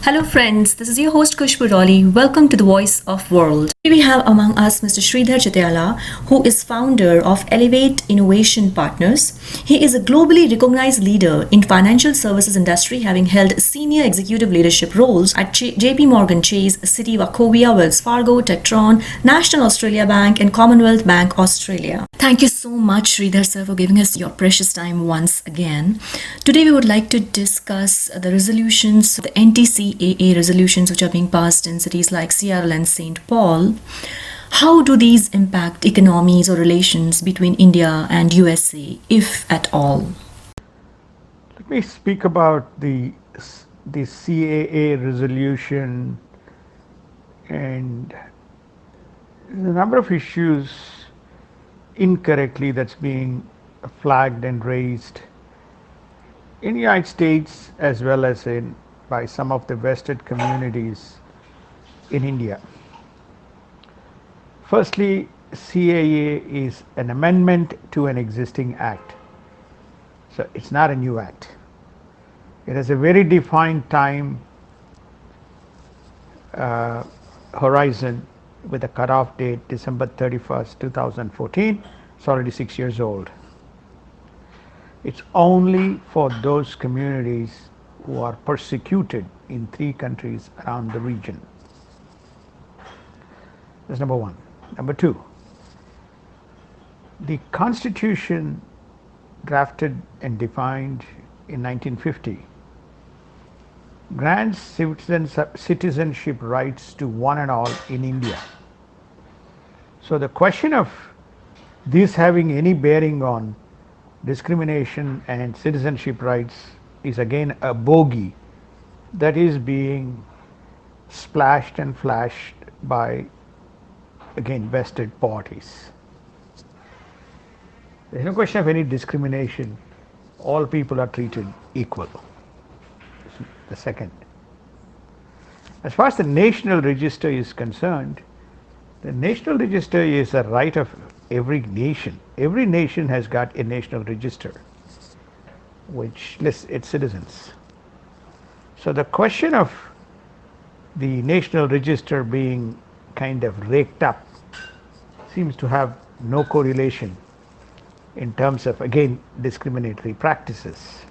Hello friends, this is your host Kushbu Raleigh. Welcome to the Voice of World. Today we have among us Mr. Sridhar Chityala, who is founder of Elevate Innovation Partners. He is a globally recognized leader in financial services industry, having held senior executive leadership roles at JP Morgan Chase, Citi, Wachovia, Wells Fargo, Tektron, National Australia Bank and Commonwealth Bank Australia. Thank you so much Sridhar sir for giving us your precious time once again. Today we would like to discuss the resolutions, the Anti CAA resolutions which are being passed in cities like Seattle and St. Paul. How do these impact economies or relations between India and USA, if at all? Let me speak about the CAA resolution and the number of issues incorrectly that's being flagged and raised in the United States as well as by some of the vested communities in India. Firstly, CAA is an amendment to an existing act. So it's not a new act. It has a very defined time horizon with a cutoff date December 31st, 2014. It's already 6 years old. It's only for those communities who are persecuted in 3 countries around the region. That's number one. Number two, the Constitution drafted and defined in 1950 grants citizenship rights to one and all in India. So the question of this having any bearing on discrimination and citizenship rights is again a bogey that is being splashed and flashed by, again, vested parties. There's no question of any discrimination. All people are treated equal. The second. As far as the national register is concerned, the national register is a right of every nation. Every nation has got a national register which lists its citizens. So the question of the national register being kind of raked up seems to have no correlation in terms of, again, discriminatory practices.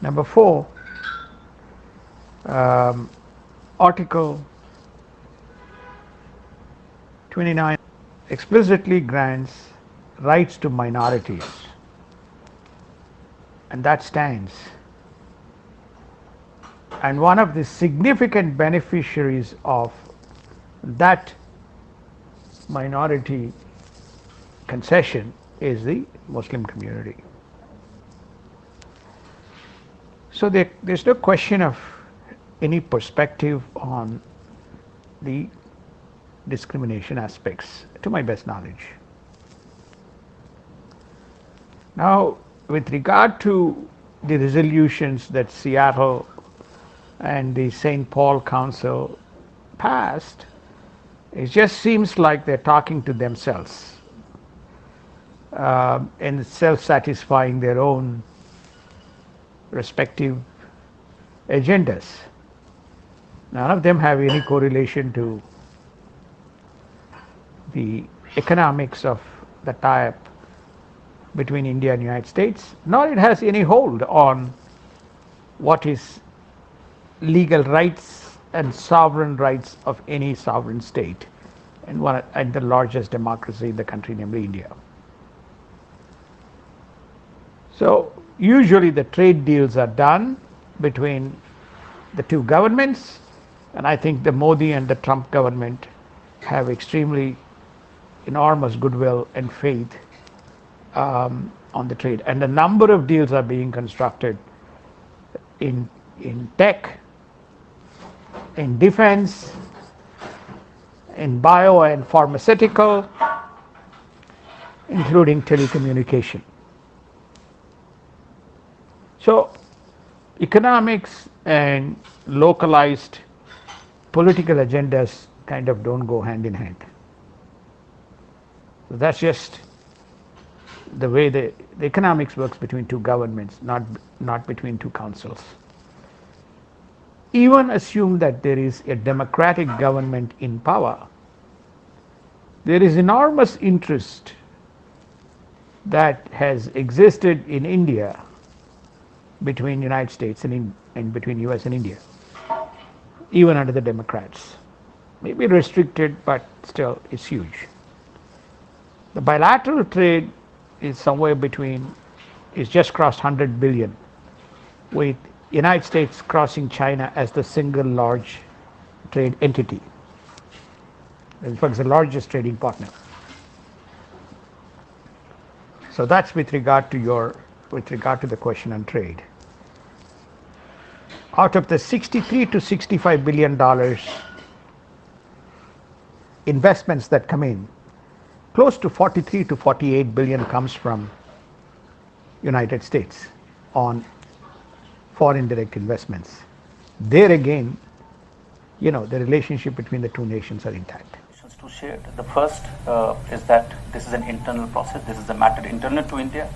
Number 4, Article 29 explicitly grants rights to minorities, and that stands. And one of the significant beneficiaries of that minority concession is the Muslim community. So there's no question of any perspective on the discrimination aspects, to my best knowledge. Now, with regard to the resolutions that Seattle and the St. Paul Council passed, it just seems like they're talking to themselves and self-satisfying their own respective agendas. None of them have any correlation to the economics of the tie-up between India and the United States, nor it has any hold on what is legal rights and sovereign rights of any sovereign state and the largest democracy in the country, namely India. So usually the trade deals are done between the two governments, and I think the Modi and the Trump government have extremely enormous goodwill and faith on the trade, and a number of deals are being constructed in tech, in defense, in bio and pharmaceutical, including telecommunication. So economics and localized political agendas kind of don't go hand in hand. So that's just the way the economics works between two governments, not between two councils. even assume that there is a democratic government in power, there is enormous interest that has existed in India between United States and between US and India, even under the Democrats. Maybe restricted, but still it's huge. The bilateral trade is somewhere between, is just crossed 100 billion, with United States crossing China as the single large trade entity. In fact, it's the largest trading partner. So that's with regard to the question on trade. Out of the 63 to 65 billion dollars investments that come in, close to 43 to 48 billion comes from United States on foreign direct investments. There again, the relationship between the two nations are intact. To share. The first is that this is an internal process. This is a matter internal to India.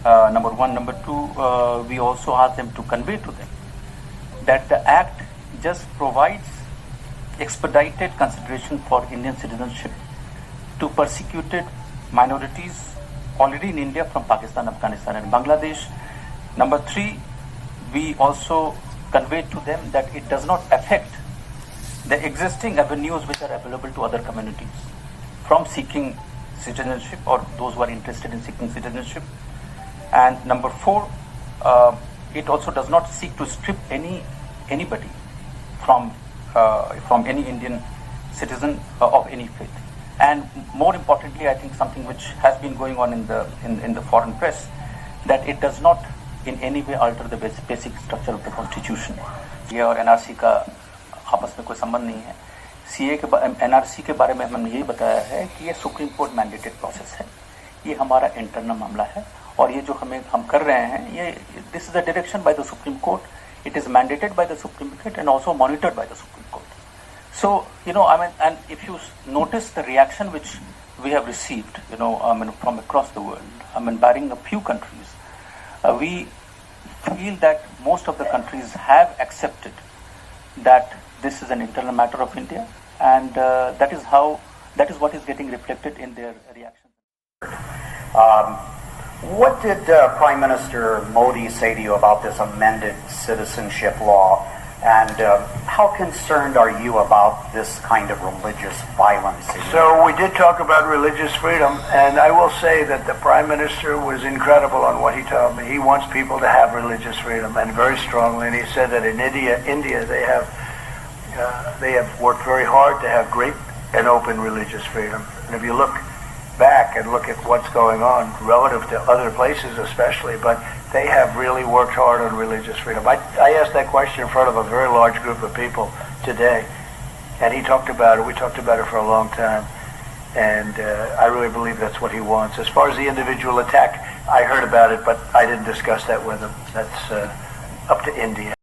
Number one. Number two, we also ask them to convey to them that the Act just provides expedited consideration for Indian citizenship to persecuted minorities already in India from Pakistan, Afghanistan and Bangladesh. Number three, we also convey to them that it does not affect the existing avenues which are available to other communities from seeking citizenship or those who are interested in seeking citizenship. And number four, it also does not seek to strip anybody from any Indian citizen of any faith. And more importantly, I think something which has been going on in the foreign press, that it does not in any way alter the basic structure of the constitution. ये और NRC का आपस में कोई संबंध नहीं है. CA के NRC के बारे में हमने यही बताया है कि ये सुप्रीम कोर्ट मैंडेटेड प्रोसेस है. ये हमारा इंटरनल मामला है और ये जो हम कर रहे हैं, ये this is the direction by the supreme court. It is mandated by the Supreme Court and also monitored by the Supreme Court. So, and if you notice the reaction which we have received, from across the world, barring a few countries, we feel that most of the countries have accepted that this is an internal matter of India, and that is what is getting reflected in their reaction. What did Prime Minister Modi say to you about this amended citizenship law, and how concerned are you about this kind of religious violence? So we did talk about religious freedom, and I will say that the Prime Minister was incredible on what he told me. He wants people to have religious freedom, and very strongly, and he said that in India they have worked very hard to have great and open religious freedom. And if you look back and look at what's going on relative to other places especially, but they have really worked hard on religious freedom. I asked that question in front of a very large group of people today, and he talked about it. We talked about it for a long time, and I really believe that's what he wants. As far as the individual attack, I heard about it, but I didn't discuss that with him. That's up to India.